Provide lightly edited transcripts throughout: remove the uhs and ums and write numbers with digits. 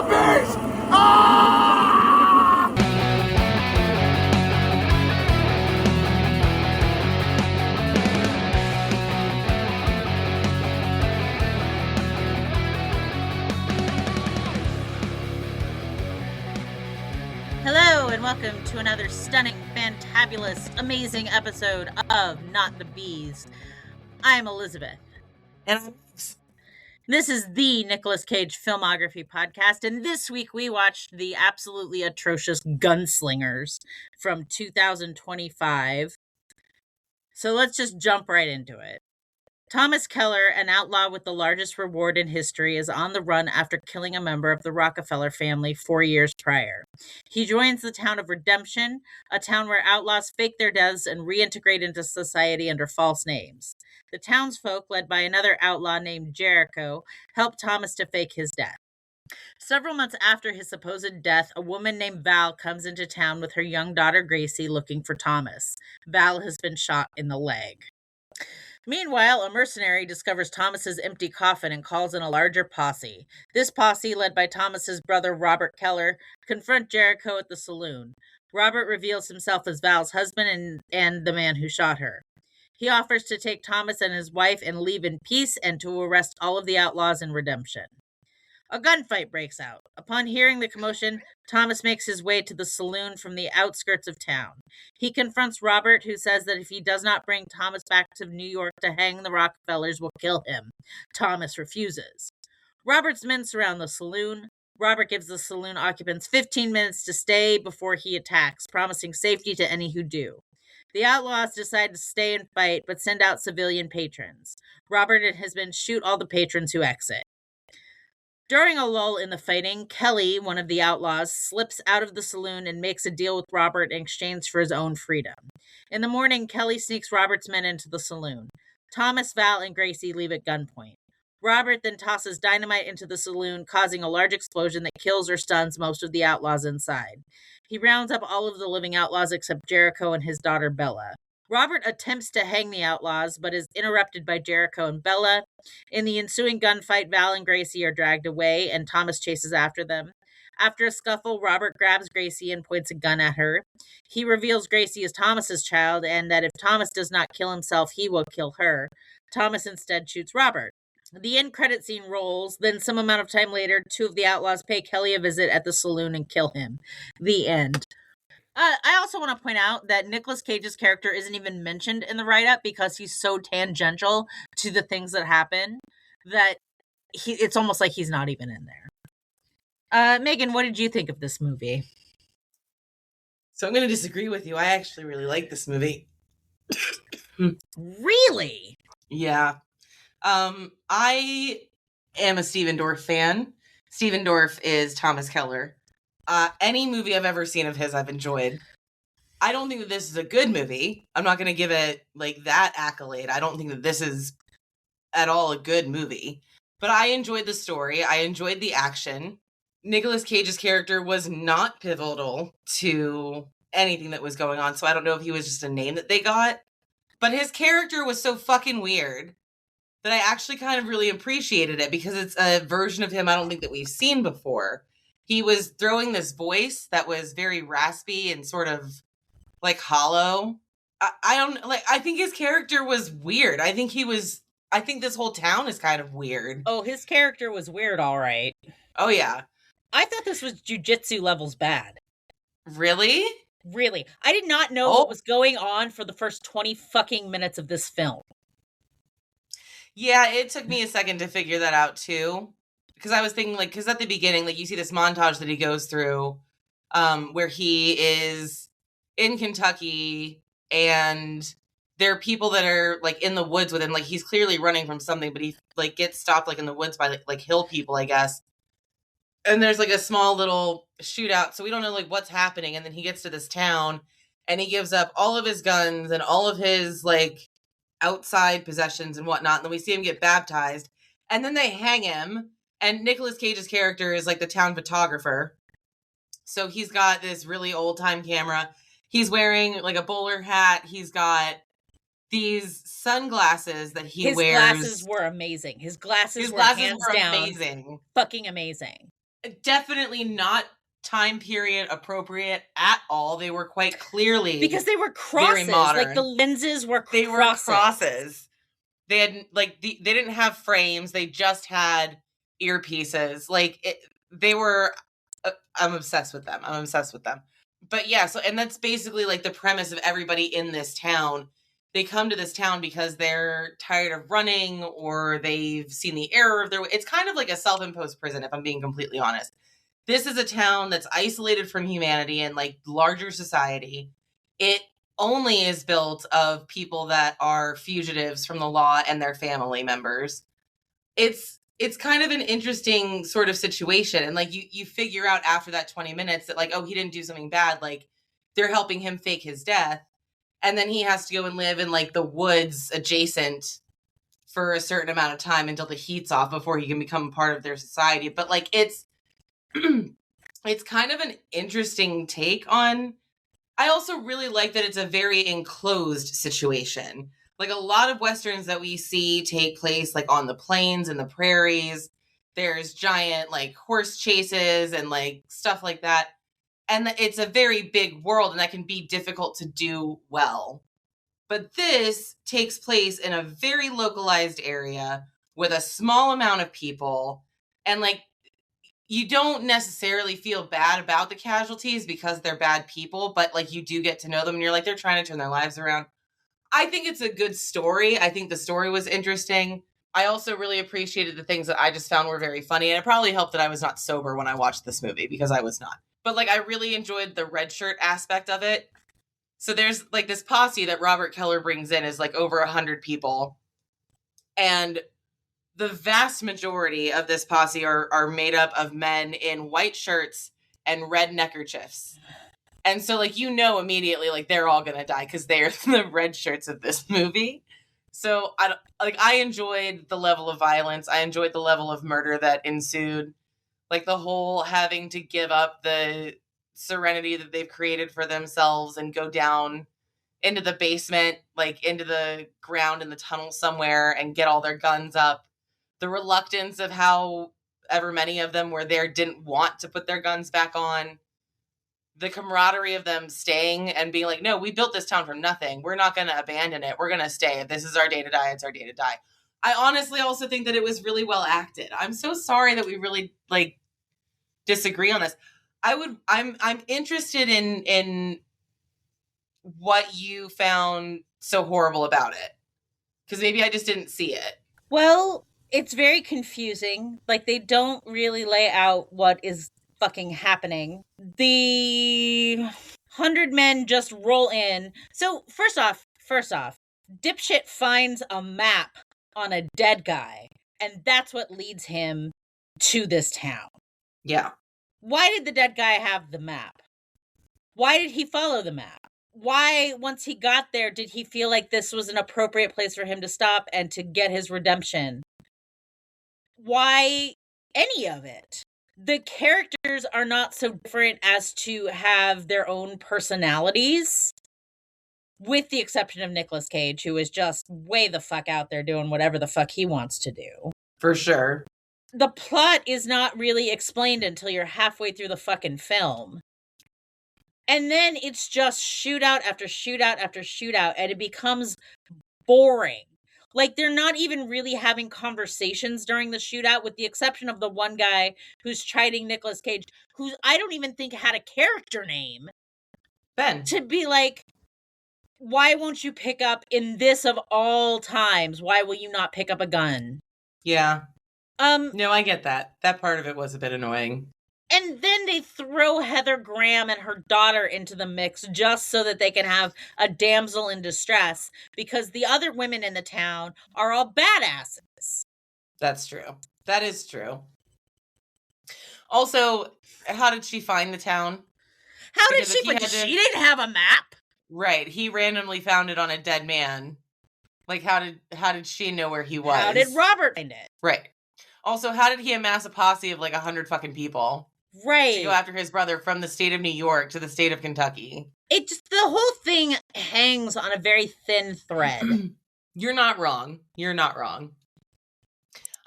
beast! Ah! Hello and welcome to another stunning, fantabulous, amazing episode of Not the Bees. I'm Elizabeth. And I'm This is the Nicolas Cage filmography podcast, and this week we watched the absolutely atrocious Gunslingers from 2025. So let's just jump right into it. Thomas Keller, an outlaw with the largest reward in history, is on the run after killing a member of the Rockefeller family 4 years prior. He joins the town of Redemption, a town where outlaws fake their deaths and reintegrate into society under false names. The townsfolk, led by another outlaw named Jericho, help Thomas to fake his death. Several months after his supposed death, a woman named Val comes into town with her young daughter Gracie looking for Thomas. Val has been shot in the leg. Meanwhile, a mercenary discovers Thomas's empty coffin and calls in a larger posse. This posse, led by Thomas's brother Robert Keller, confront Jericho at the saloon. Robert reveals himself as Val's husband and the man who shot her. He offers to take Thomas and his wife and leave in peace and to arrest all of the outlaws in Redemption. A gunfight breaks out. Upon hearing the commotion, Thomas makes his way to the saloon from the outskirts of town. He confronts Robert, who says that if he does not bring Thomas back to New York to hang the Rockefellers, will kill him. Thomas refuses. Robert's men surround the saloon. Robert gives the saloon occupants 15 minutes to stay before he attacks, promising safety to any who do. The outlaws decide to stay and fight, but send out civilian patrons. Robert and his men shoot all the patrons who exit. During a lull in the fighting, Kelly, one of the outlaws, slips out of the saloon and makes a deal with Robert in exchange for his own freedom. In the morning, Kelly sneaks Robert's men into the saloon. Thomas, Val, and Gracie leave at gunpoint. Robert then tosses dynamite into the saloon, causing a large explosion that kills or stuns most of the outlaws inside. He rounds up all of the living outlaws except Jericho and his daughter Bella. Robert attempts to hang the outlaws, but is interrupted by Jericho and Bella. In the ensuing gunfight, Val and Gracie are dragged away, and Thomas chases after them. After a scuffle, Robert grabs Gracie and points a gun at her. He reveals Gracie is Thomas's child, and that if Thomas does not kill himself, he will kill her. Thomas instead shoots Robert. The end credit scene rolls. Then some amount of time later, two of the outlaws pay Kelly a visit at the saloon and kill him. The end. I also want to point out that Nicolas Cage's character isn't even mentioned in the write-up because he's so tangential to the things that happen that it's almost like he's not even in there. Megan, what did you think of this movie? So I'm going to disagree with you. I actually really like this movie. Really? Yeah. I am a Stephen Dorff fan. Stephen Dorff is Thomas Keller. Any movie I've ever seen of his, I've enjoyed. I don't think that this is a good movie. I'm not going to give it like that accolade. I don't think that this is at all a good movie. But I enjoyed the story. I enjoyed the action. Nicolas Cage's character was not pivotal to anything that was going on. So I don't know if he was just a name that they got. But his character was so fucking weird that I actually kind of really appreciated it because it's a version of him I don't think that we've seen before. He was throwing this voice that was very raspy and sort of like hollow. I think his character was weird. I think this whole town is kind of weird. Oh, his character was weird, all right. Oh, yeah. I thought this was jujitsu levels bad. Really? Really. I did not know what was going on for the first 20 fucking minutes of this film. Yeah, it took me a second to figure that out, too. Because I was thinking, because at the beginning, you see this montage that he goes through where he is in Kentucky and there are people that are, in the woods with him. He's clearly running from something, but he, gets stopped, in the woods by, hill people, I guess. And there's, a small little shootout, so we don't know, what's happening. And then he gets to this town and he gives up all of his guns and all of his, outside possessions and whatnot. And then we see him get baptized. And then they hang him. And Nicolas Cage's character is the town photographer. So he's got this really old time camera. He's wearing a bowler hat. He's got these sunglasses that he wears. His glasses were amazing. His glasses were hands down amazing. Fucking amazing. definitely not time period appropriate at all. They were quite clearly because they were crosses. very modern. Like the lenses were crosses. They were crosses. They had they didn't have frames. They just had earpieces. They were. I'm obsessed with them. But yeah, and that's basically like the premise of everybody in this town. They come to this town because they're tired of running, or they've seen the error of their way. It's kind of like a self-imposed prison, if I'm being completely honest. This is a town that's isolated from humanity and like larger society. It only is built of people that are fugitives from the law and their family members. It's kind of an interesting sort of situation. And like you figure out after that 20 minutes that like, oh, he didn't do something bad. Like they're helping him fake his death. And then he has to go and live in like the woods adjacent for a certain amount of time until the heat's off before he can become part of their society. But like it's kind of an interesting take on. I also really like that it's a very enclosed situation. Like a lot of Westerns that we see take place like on the plains and the prairies. There's giant like horse chases and like stuff like that. And it's a very big world, and that can be difficult to do well. But this takes place in a very localized area with a small amount of people. And like, you don't necessarily feel bad about the casualties because they're bad people, but like you do get to know them and you're like, they're trying to turn their lives around. I think it's a good story. I think the story was interesting. I also really appreciated the things that I just found were very funny. And it probably helped that I was not sober when I watched this movie, because I was not. But like, I really enjoyed the red shirt aspect of it. So there's like this posse that Robert Keller brings in is like over 100 people. And the vast majority of this posse are made up of men in white shirts and red neckerchiefs. And so like, immediately, like they're all going to die because they're the red shirts of this movie. So I enjoyed the level of violence. I enjoyed the level of murder that ensued. Like the whole having to give up the serenity that they've created for themselves and go down into the basement, like into the ground in the tunnel somewhere, and get all their guns up. The reluctance of however many of them were there didn't want to put their guns back on. The camaraderie of them staying and being like, no, we built this town from nothing. We're not going to abandon it. We're going to stay. If this is our day to die, it's our day to die. I honestly also think that it was really well acted. I'm so sorry that we really like disagree on this. I'm interested in what you found so horrible about it, because maybe I just didn't see it. Well, it's very confusing. Like they don't really lay out what is fucking happening. The 100 men just roll in. So first off, dipshit finds a map on a dead guy, and that's what leads him to this town. Yeah. Why did the dead guy have the map? Why did he follow the map? Why, once he got there, did he feel like this was an appropriate place for him to stop and to get his redemption? Why any of it? The characters are not so different as to have their own personalities, with the exception of Nicolas Cage, who is just way the fuck out there doing whatever the fuck he wants to do. For sure. The plot is not really explained until you're halfway through the fucking film. And then it's just shootout after shootout after shootout, and it becomes boring. Like, they're not even really having conversations during the shootout, with the exception of the one guy who's chiding Nicolas Cage, who I don't even think had a character name. Ben. To be like, why won't you pick up, in this of all times, why will you not pick up a gun? Yeah. No, I get that. That part of it was a bit annoying. And then they throw Heather Graham and her daughter into the mix just so that they can have a damsel in distress, because the other women in the town are all badasses. That's true. That is true. Also, how did she find the town? How did she? But she didn't have a map. Right. He randomly found it on a dead man. Like, how did she know where he was? How did Robert find it? Right. Also, how did he amass a posse of like 100 fucking people? Right. To go after his brother from the state of New York to the state of Kentucky. The whole thing hangs on a very thin thread. You're not wrong.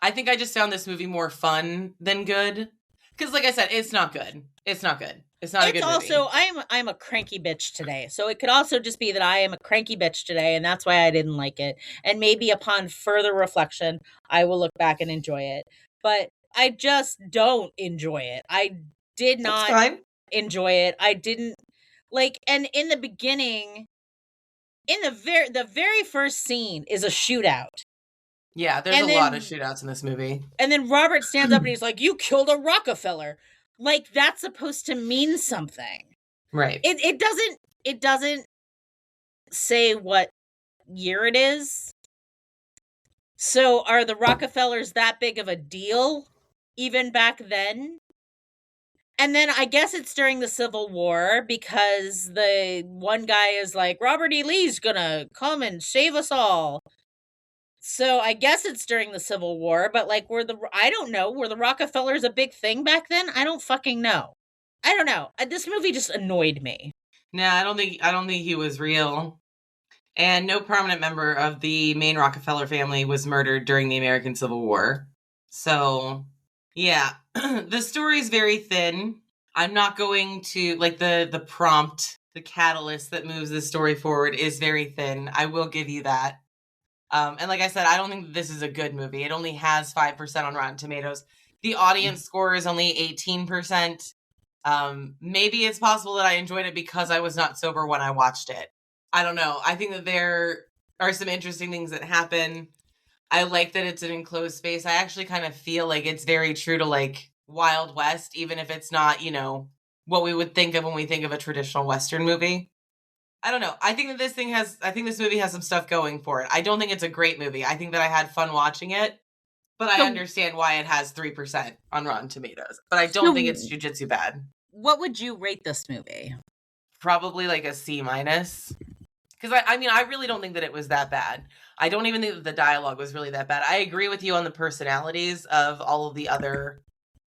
I think I just found this movie more fun than good. Because, like I said, it's not good. It's not good. It's not a good movie. It's also I'm a cranky bitch today, so it could also just be that I am a cranky bitch today, and that's why I didn't like it. And maybe upon further reflection, I will look back and enjoy it. But I just don't enjoy it. I did That's not fine. enjoy it. I didn't like. And in the beginning, in the very first scene is a shootout. Yeah, there's And a lot then- of shootouts in this movie. And then Robert stands up and he's like, "You killed a Rockefeller." Like, that's supposed to mean something. Right. It doesn't say what year it is. So are the Rockefellers that big of a deal even back then? And then I guess it's during the Civil War because the one guy is like, Robert E. Lee's gonna come and save us all. So I guess it's during the Civil War, but like, I don't know, were the Rockefellers a big thing back then? I don't fucking know. I don't know. This movie just annoyed me. Nah, I don't think he was real. And no prominent member of the main Rockefeller family was murdered during the American Civil War. So, yeah, the story's very thin. I'm not going to, like, the prompt, the catalyst that moves the story forward is very thin. I will give you that. And like I said, I don't think this is a good movie. It only has 5% on Rotten Tomatoes. The audience score is only 18%. Maybe it's possible that I enjoyed it because I was not sober when I watched it. I don't know. I think that there are some interesting things that happen. I like that it's an enclosed space. I actually kind of feel like it's very true to like Wild West, even if it's not, you know, what we would think of when we think of a traditional Western movie. I don't know. I think this movie has some stuff going for it. I don't think it's a great movie. I think that I had fun watching it, but I understand why it has 3% on Rotten Tomatoes. But I don't think it's jujitsu bad. What would you rate this movie? Probably like a C-. Because I really don't think that it was that bad. I don't even think that the dialogue was really that bad. I agree with you on the personalities of all of the other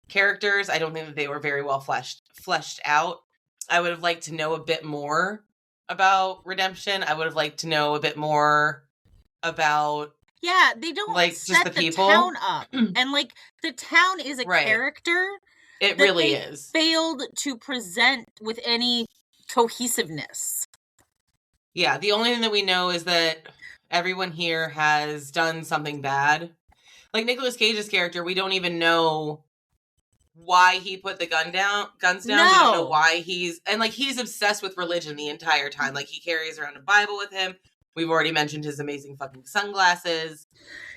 characters. I don't think that they were very well fleshed out. I would have liked to know a bit more about redemption. I would have liked to know a bit more about they don't like set just the people. Town up. And like the town is a character. It really is. Failed to present with any cohesiveness. Yeah, the only thing that we know is that everyone here has done something bad. Like Nicolas Cage's character, we don't even know why he put the guns down. No. We don't know why he's obsessed with religion the entire time. Like he carries around a Bible with him. We've already mentioned his amazing fucking sunglasses.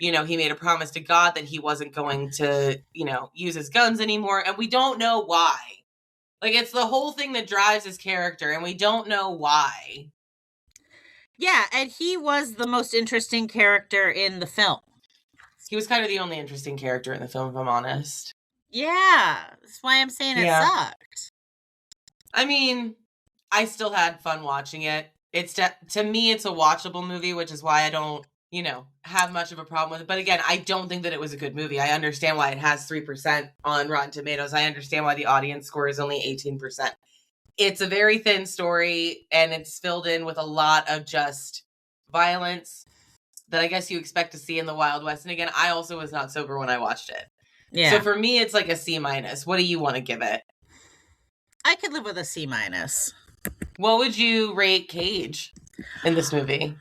You know, he made a promise to God that he wasn't going to, you know, use his guns anymore. And we don't know why. Like, it's the whole thing that drives his character, and we don't know why. Yeah, and he was the most interesting character in the film. He was kind of the only interesting character in the film, if I'm honest. Yeah, that's why I'm saying it sucked. I mean, I still had fun watching it. To me, it's a watchable movie, which is why I don't, you know, have much of a problem with it. But again, I don't think that it was a good movie. I understand why it has 3% on Rotten Tomatoes. I understand why the audience score is only 18%. It's a very thin story, and it's filled in with a lot of just violence that I guess you expect to see in the Wild West. And again, I also was not sober when I watched it. Yeah. So for me, it's like a C-. What do you want to give it? I could live with a C-. What would you rate Cage in this movie?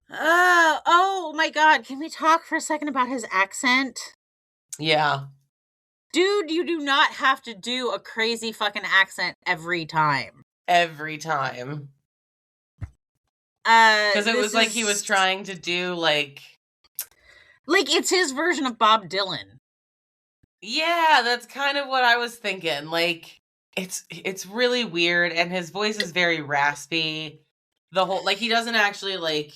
Oh my God. Can we talk for a second about his accent? Yeah. Dude, you do not have to do a crazy fucking accent every time. Every time. Because it was like he was trying to do like it's his version of Bob Dylan. Yeah, that's kind of what I was thinking. Like, it's really weird, and his voice is very raspy. The whole, like, he doesn't actually, like,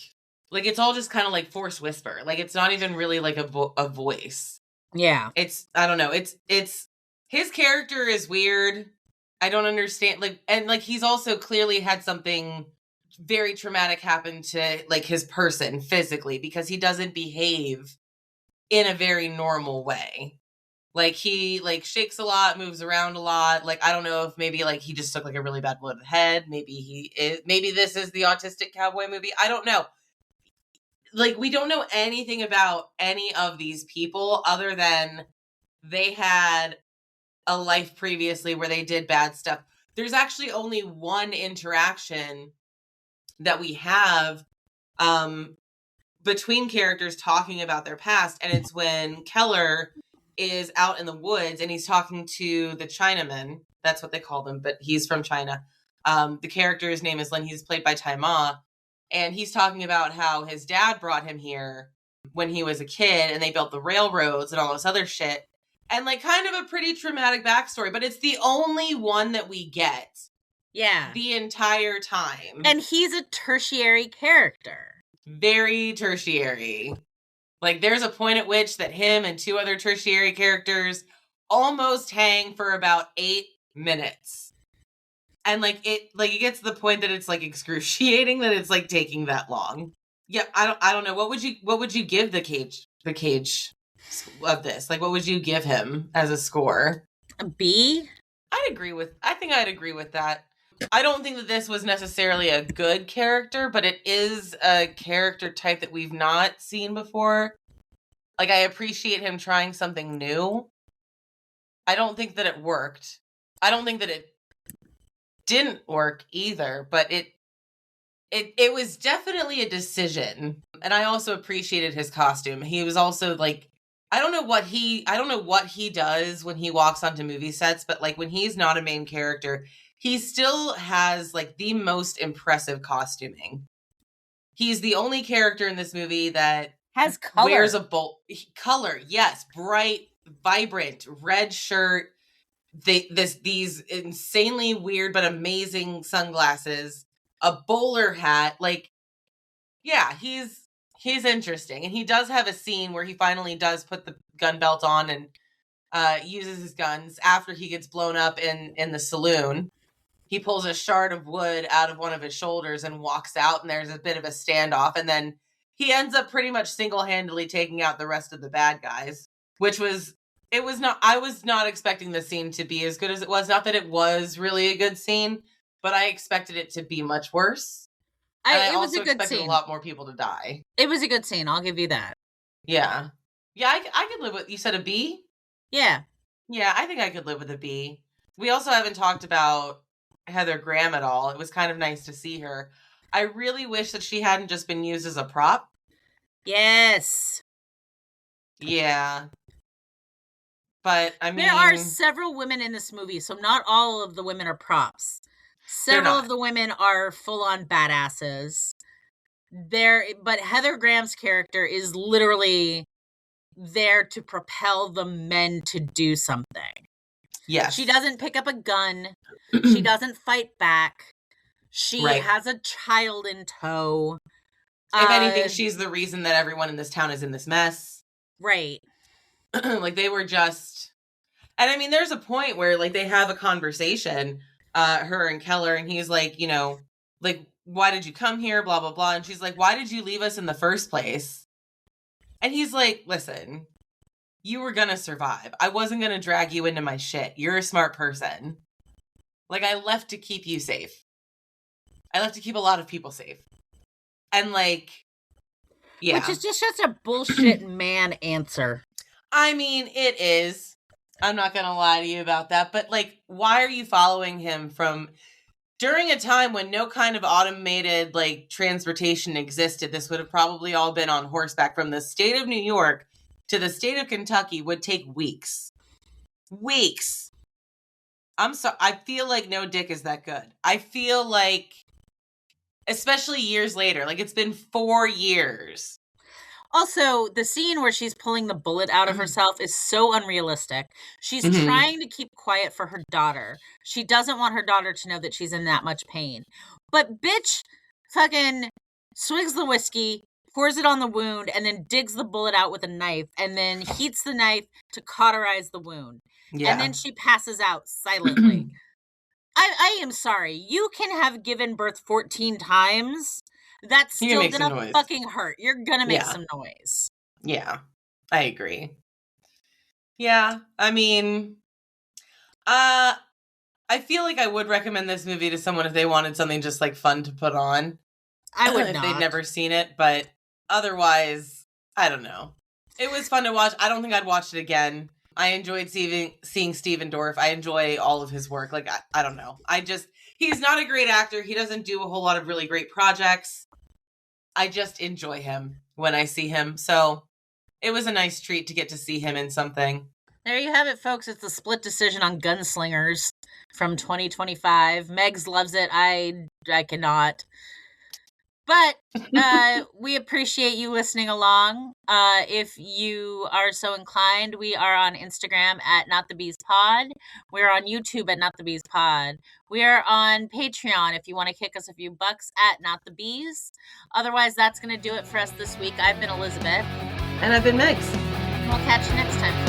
it's all just kind of, like, forced whisper. Like, it's not even really, like, a voice. Yeah. I don't know. His character is weird. I don't understand, like, and, like, he's also clearly had something very traumatic happen to, like, his person physically, because he doesn't behave in a very normal way. Like, he, like, shakes a lot, moves around a lot. Like, I don't know if maybe, like, he just took, like, a really bad blow to the head. Maybe this is the autistic cowboy movie. I don't know. Like, we don't know anything about any of these people other than they had a life previously where they did bad stuff. There's actually only one interaction that we have between characters talking about their past, and it's when Keller is out in the woods and he's talking to the Chinaman. That's what they call them, but he's from China. The character's name is Lin. He's played by Tai Ma, and he's talking about how his dad brought him here when he was a kid, and they built the railroads and all this other shit. And, like, kind of a pretty traumatic backstory, but it's the only one that we get. Yeah. The entire time. And he's a tertiary character. Very tertiary. Like, there's a point at which that him and two other tertiary characters almost hang for about 8 minutes. And, it gets to the point that it's, like, excruciating that it's, like, taking that long. Yeah, I don't know. What would you give the Cage of this? Like, what would you give him as a score? A B? I think I'd agree with that. I don't think that this was necessarily a good character, but it is a character type that we've not seen before. Like, I appreciate him trying something new. I don't think that it worked. I don't think that it didn't work either, but it was definitely a decision. And I also appreciated his costume. He was also, like, I don't know what he does when he walks onto movie sets, but, like, when he's not a main character, he still has, like, the most impressive costuming. He's the only character in this movie that has color. Wears a color, yes, bright, vibrant red shirt. These insanely weird but amazing sunglasses, a bowler hat. Like, yeah, he's interesting, and he does have a scene where he finally does put the gun belt on and uses his guns after he gets blown up in the saloon. He pulls a shard of wood out of one of his shoulders and walks out, and there's a bit of a standoff, and then he ends up pretty much single-handedly taking out the rest of the bad guys, I was not expecting the scene to be as good as it was. Not that it was really a good scene, but I expected it to be much worse. I also expected a lot more people to die. It was a good scene. I'll give you that. Yeah. Yeah, I could live with... You said a B? Yeah. Yeah, I think I could live with a B. We also haven't talked about Heather Graham at all. It was kind of nice to see her. I really wish that she hadn't just been used as a prop. Yes. Yeah. But, I mean... There are several women in this movie, so not all of the women are props. Several of the women are full-on badasses. But Heather Graham's character is literally there to propel the men to do something. Yes. She doesn't pick up a gun. She doesn't fight back. She has a child in tow. If anything, she's the reason that everyone in this town is in this mess. Right. Like, they were just... And, I mean, there's a point where, like, they have a conversation, her and Keller, and he's like, you know, like, why did you come here, blah, blah, blah. And she's like, why did you leave us in the first place? And he's like, listen, you were gonna survive. I wasn't gonna drag you into my shit. You're a smart person. Like, I left to keep you safe. I left to keep a lot of people safe. And, like, yeah. Which is just such a bullshit man answer. I mean, it is. I'm not gonna lie to you about that. But, like, why are you following him from... During a time when no kind of automated, like, transportation existed, this would have probably all been on horseback. From the state of New York to the state of Kentucky would take weeks. Weeks. I'm sorry. I feel like no dick is that good. I feel like, especially years later, like, it's been 4 years. Also, the scene where she's pulling the bullet out of herself is so unrealistic. She's trying to keep quiet for her daughter. She doesn't want her daughter to know that she's in that much pain. But bitch fucking swigs the whiskey, pours it on the wound, and then digs the bullet out with a knife, and then heats the knife to cauterize the wound. Yeah. And then she passes out silently. I am sorry. You can have given birth 14 times... That's still gonna fucking hurt. You're gonna make some noise. Yeah, I agree. Yeah, I mean, I feel like I would recommend this movie to someone if they wanted something just, like, fun to put on. I would if not. They'd never seen it, but otherwise, I don't know. It was fun to watch. I don't think I'd watch it again. I enjoyed seeing Stephen Dorff. I enjoy all of his work. Like, I don't know. He's not a great actor. He doesn't do a whole lot of really great projects. I just enjoy him when I see him. So it was a nice treat to get to see him in something. There you have it, folks. It's a split decision on Gunslingers from 2025. Megs loves it. I cannot. But we appreciate you listening along. If you are so inclined, we are on Instagram at NotTheBeesPod. We're on YouTube at NotTheBeesPod. We are on Patreon if you want to kick us a few bucks at NotTheBees. Otherwise, that's going to do it for us this week. I've been Elizabeth. And I've been Megs. We'll catch you next time.